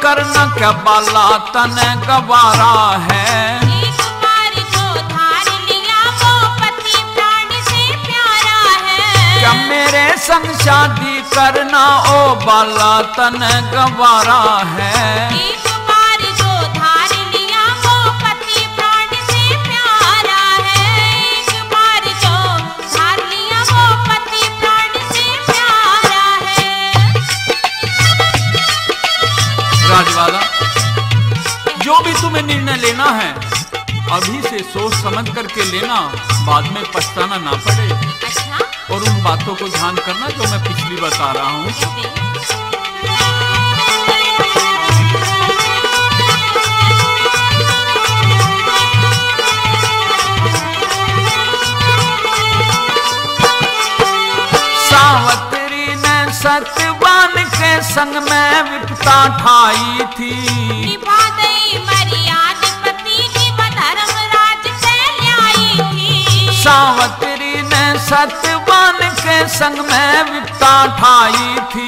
करना क्या बाला तन गवारा है। एक बार जो धार लिया वो पति प्राण से प्यारा है। क्या मेरे संग शादी करना ओ बाला तन गवारा है। एक बार जो धार लिया वो पति प्राण से प्यारा है। एक बार जो धार लिया वो पति प्राण से प्यारा है। राजवाला, जो भी तुम्हें निर्णय लेना है अभी से सोच समझ करके लेना, बाद में पछताना ना पड़े। अच्छा, और उन बातों को ध्यान करना जो मैं पिछली बता रहा हूँ। सावत्री ने सत्यवान के संग में विपता ठाई थी। निभा दई मर्यादपति निभ धर्मराज से ल्याई थी। सावत्री ने सत्यवान के संग में विपता ठाई थी।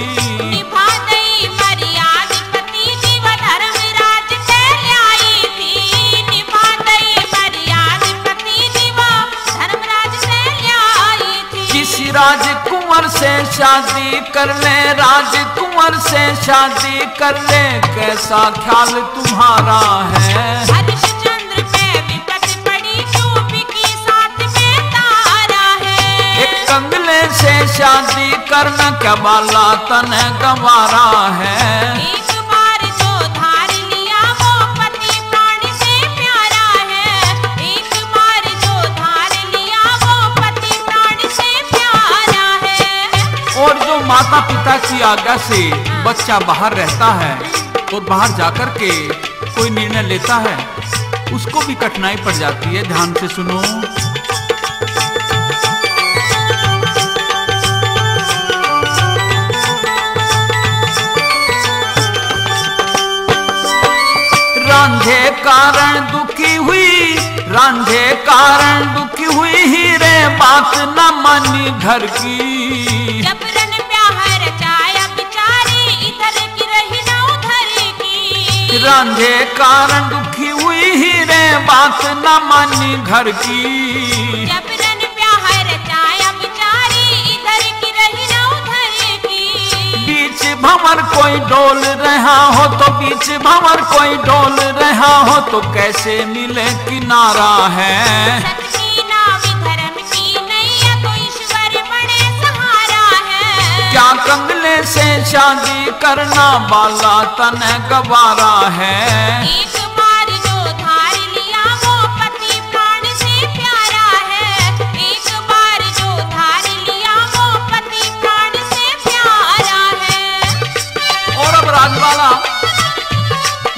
निभा दई मर्यादपति निभ धर्मराज से ल्याई थी। निभा दई मर्यादपति निभ धर्मराज से ल्याई थी। किसी राजकुंवर से शादी कर ले, राजकुंवर से शादी कर ले, कैसा ख्याल तुम्हारा है। हरिश्चंद्र पे विपत पड़ी चूपी की साथ में तारा है। एक कंगले से शादी करना क्या बाला तन गवारा है। एक बार जो धार लिया वो पति प्राण से प्यारा है। एक बार जो धार लिया वो पति प्राण से प्यारा है। और जो माता पिता की आज्ञा से बच्चा बाहर रहता है और बाहर जाकर के कोई निर्णय लेता है, उसको भी कठिनाई पड़ जाती है। ध्यान से सुनो। रांझे कारण दुखी हुई, रांझे कारण दुखी हुई, हीरे बात न मानी घर की। जबरन प्यार रचाया बिचारी, इधर की रही ना उधर की। रांझे कारण दुखी हुई, हीरे बात न मानी घर की। जबरन प्यार रचाया बिचारी, इधर की रही ना उधर की। बीच भंवर कोई डोल रहा हो तो, बीच भंवर कोई डोल रहा हो तो कैसे मिले किनारा है। सत्य नाव धर्म की नैया तो ईश्वर बड़े सहारा है। क्या कंगले से शादी करना बाला तन गवारा है। एक बार जो धार लिया वो पति प्राण से प्यारा है। एक बार जो धार लिया वो पति प्राण से प्यारा है। और अब राजवाला,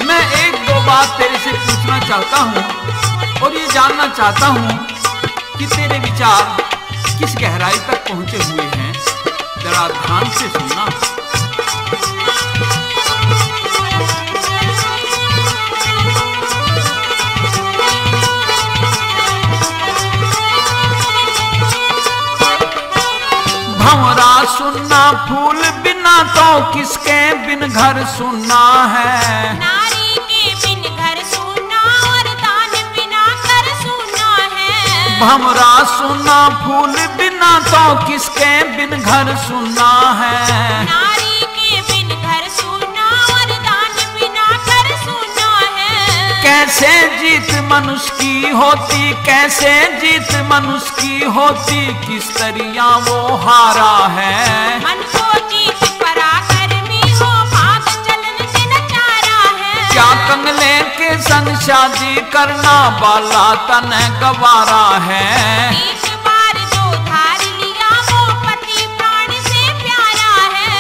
मैं एक दो बात तेरे से पूछना चाहता हूँ और ये जानना चाहता हूँ कि तेरे विचार किस गहराई तक पहुंचे हुए हैं। जरा ध्यान से सुनना। भंवरा सुनना फूल बिना तो किसके बिन घर सुनना है। नारी के बिन घर सुना और दान बिना कर सुना है। भंवरा सुनना फूल बिना तो किसके बिन घर सुनना है। नारी के बिन घर सुना और दान बिना कर सुना है। कैसे जीत मनुष्य की होती, कैसे जीत मनुष्य की होती, किस तरिया वो हारा है। मन को जीत पराक्रमी हो, भाग चलन से नचारा है। क्या कंगले के संग शादी करना बाला तन गवारा है। एक बार जो धार लिया वो पति प्राण से प्यारा है।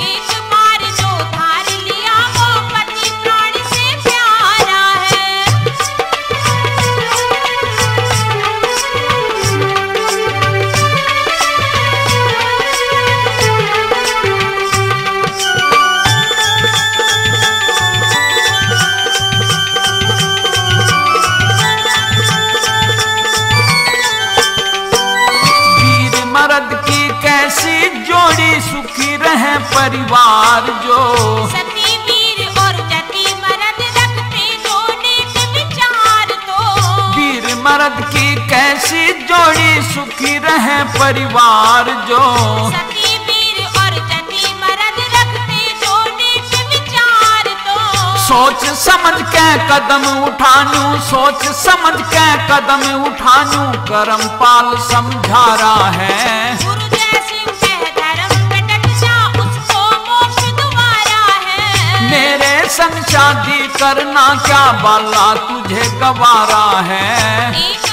एक बार जो धार लिया वो पति प्राण से प्यारा है। जोड़ी सुखी रहे परिवार जो। सती वीर और जति की कैसी जोड़ी सुखी रहे परिवार जो। सती वीर और जति मर्द रखते जोड़ी के विचार तो। सोच समझ के कदम उठानू, सोच समझ के कदम उठानू, करमपाल समझा रहा है। गुरु जय सिंह कह धर्म पे डट जा, उसको मोक्ष दुआरा है। मेरे संग शादी करना क्या बाला तुझे गवारा है। एक